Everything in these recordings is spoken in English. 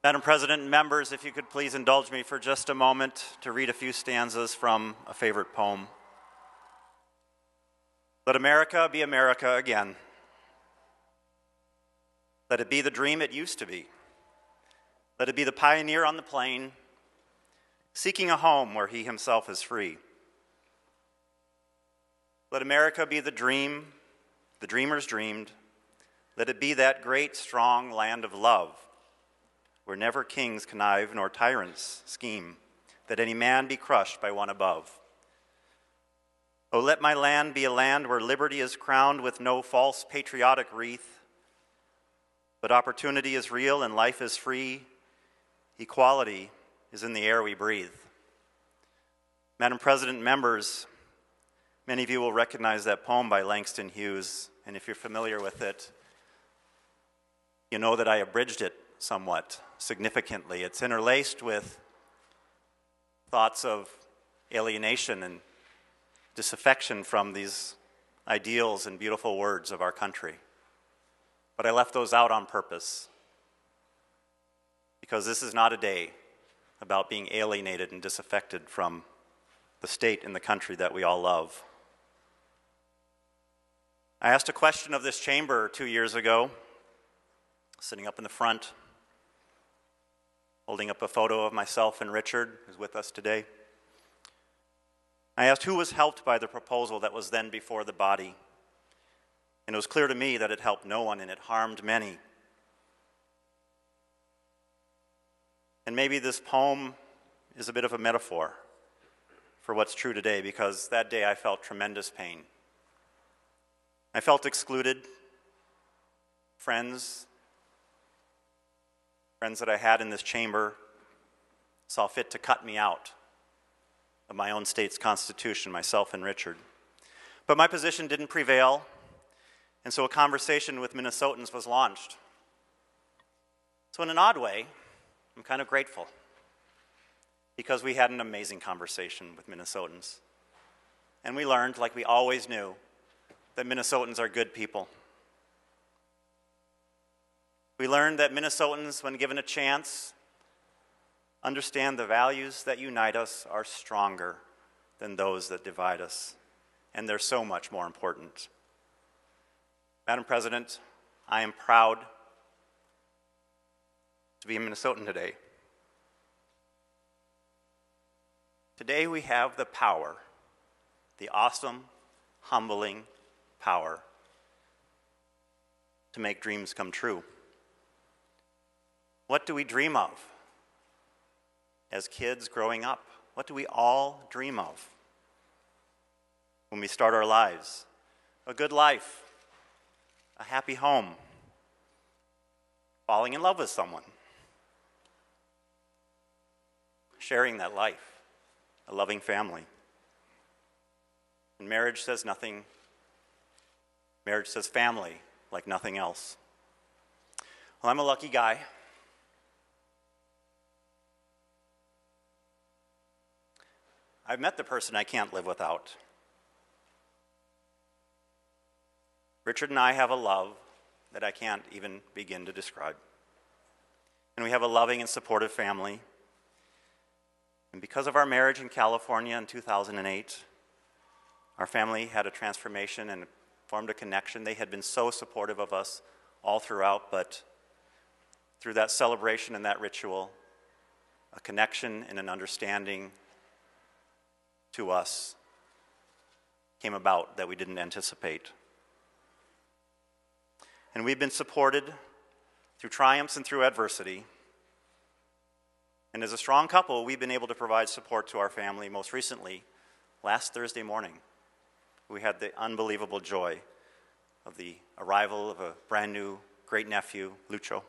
Madam President and members, if you could please indulge me for just a moment to read a few stanzas from a favorite poem. Let America be America again. Let it be the dream it used to be. Let it be the pioneer on the plain, seeking a home where he himself is free. Let America be the dream the dreamers dreamed. Let it be that great, strong land of love, where never kings connive nor tyrants scheme, that any man be crushed by one above. Oh, let my land be a land where liberty is crowned with no false patriotic wreath, but opportunity is real and life is free. Equality is in the air we breathe. Madam President and members, many of you will recognize that poem by Langston Hughes, and if you're familiar with it, you know that I abridged it somewhat significantly. It's interlaced with thoughts of alienation and disaffection from these ideals and beautiful words of our country. But I left those out on purpose, because this is not a day about being alienated and disaffected from the state and the country that we all love. I asked a question of this chamber 2 years ago, sitting up in the front, holding up a photo of myself and Richard, who's with us today. I asked who was helped by the proposal that was then before the body. And it was clear to me that it helped no one and it harmed many. And maybe this poem is a bit of a metaphor for what's true today, because that day I felt tremendous pain. I felt excluded. Friends that I had in this chamber saw fit to cut me out of my own state's constitution, myself and Richard. But my position didn't prevail, and so a conversation with Minnesotans was launched. So in an odd way, I'm kind of grateful, because we had an amazing conversation with Minnesotans. And we learned, like we always knew, that Minnesotans are good people. We learned that Minnesotans, when given a chance, understand the values that unite us are stronger than those that divide us, and they're so much more important. Madam President, I am proud to be a Minnesotan today. Today we have the power, the awesome, humbling power to make dreams come true. What do we dream of as kids growing up? What do we all dream of when we start our lives? A good life, a happy home, falling in love with someone, sharing that life, a loving family. And marriage says nothing. Marriage says family like nothing else. Well, I'm a lucky guy. I've met the person I can't live without. Richard and I have a love that I can't even begin to describe. And we have a loving and supportive family. And because of our marriage in California in 2008, our family had a transformation and formed a connection. They had been so supportive of us all throughout, but through that celebration and that ritual, a connection and an understanding to us came about that we didn't anticipate. And we've been supported through triumphs and through adversity. And as a strong couple, we've been able to provide support to our family. Most recently, last Thursday morning, we had the unbelievable joy of the arrival of a brand new great nephew, Lucho.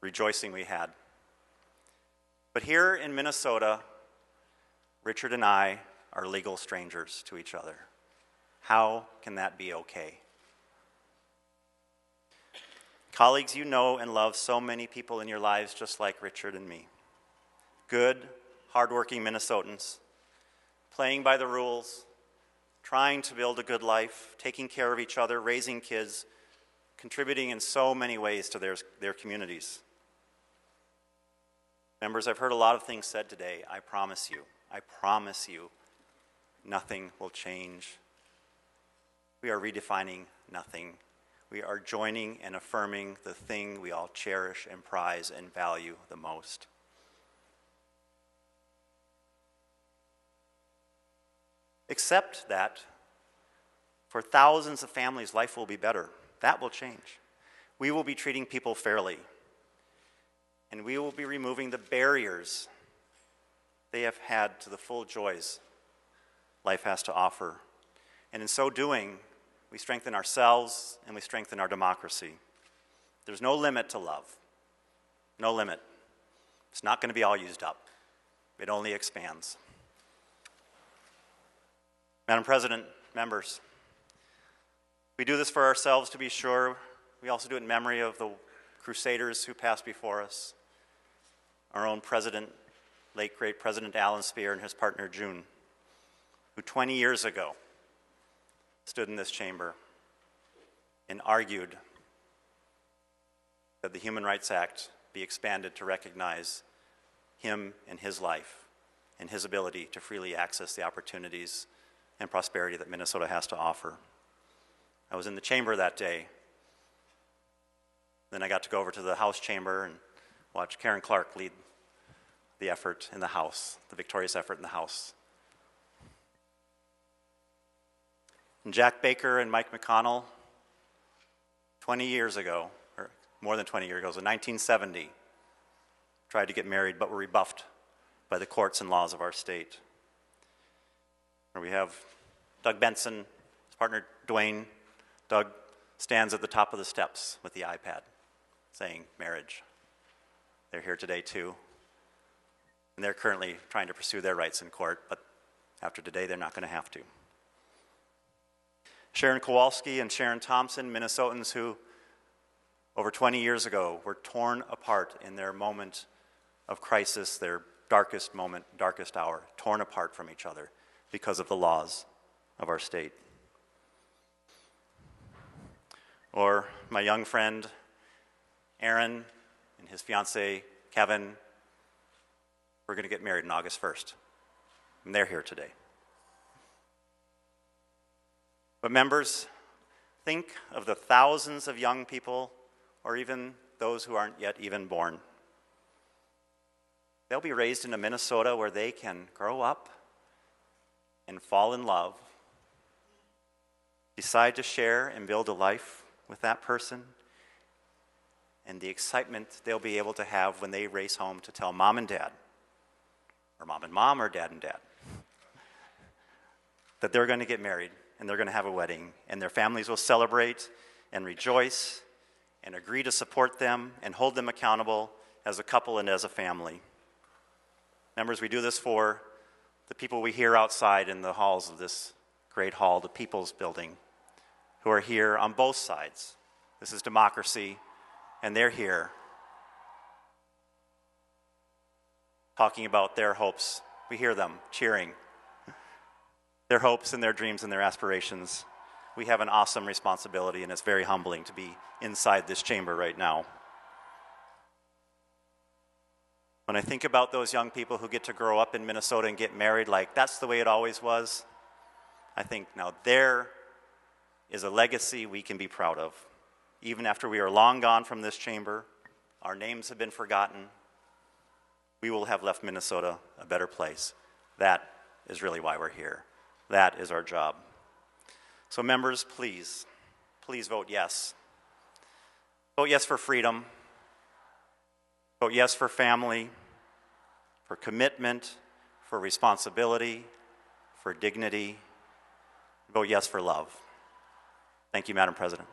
Rejoicing we had. But here in Minnesota, Richard and I are legal strangers to each other. How can that be okay? Colleagues, you know and love so many people in your lives just like Richard and me. Good, hardworking Minnesotans, playing by the rules, trying to build a good life, taking care of each other, raising kids, contributing in so many ways to their communities. Members, I've heard a lot of things said today. I promise you, nothing will change. We are redefining nothing. We are joining and affirming the thing we all cherish and prize and value the most. Except that for thousands of families, life will be better. That will change. We will be treating people fairly. And we will be removing the barriers they have had to the full joys life has to offer. And in so doing, we strengthen ourselves and we strengthen our democracy. There's no limit to love. No limit. It's not going to be all used up. It only expands. Madam President, members, we do this for ourselves, to be sure. We also do it in memory of the crusaders who passed before us. Our own president, late great President Alan Speer, and his partner June, who 20 years ago stood in this chamber and argued that the Human Rights Act be expanded to recognize him and his life and his ability to freely access the opportunities and prosperity that Minnesota has to offer. I was in the chamber that day. Then I got to go over to the House chamber and watch Karen Clark lead the effort in the House, the victorious effort in the House. And Jack Baker and Mike McConnell, 20 years ago, or more than 20 years ago, it was in 1970, tried to get married but were rebuffed by the courts and laws of our state. Or we have Doug Benson, his partner Dwayne. Doug stands at the top of the steps with the iPad saying marriage. They're here today too. And they're currently trying to pursue their rights in court, but after today they're not going to have to. Sharon Kowalski and Sharon Thompson, Minnesotans who over 20 years ago were torn apart in their moment of crisis, their darkest moment, darkest hour, torn apart from each other because of the laws of our state. Or my young friend Aaron and his fiancée Kevin, we're going to get married on August 1st. And they're here today. But members, think of the thousands of young people, or even those who aren't yet even born. They'll be raised in a Minnesota where they can grow up and fall in love, decide to share and build a life with that person, and the excitement they'll be able to have when they race home to tell mom and dad, or mom and mom, or dad and dad, that they're going to get married and they're going to have a wedding, and their families will celebrate and rejoice and agree to support them and hold them accountable as a couple and as a family. Members, we do this for the people we hear outside in the halls of this great hall, the People's Building, who are here on both sides. This is democracy, and they're here talking about their hopes. We hear them cheering. Their hopes and their dreams and their aspirations. We have an awesome responsibility, and it's very humbling to be inside this chamber right now. When I think about those young people who get to grow up in Minnesota and get married like that's the way it always was, I think now there is a legacy we can be proud of. Even after we are long gone from this chamber, our names have been forgotten, we will have left Minnesota a better place. That is really why we're here. That is our job. So members, please vote yes. Vote yes for freedom. Vote yes for family, for commitment, for responsibility, for dignity. Vote yes for love. Thank you, Madam President.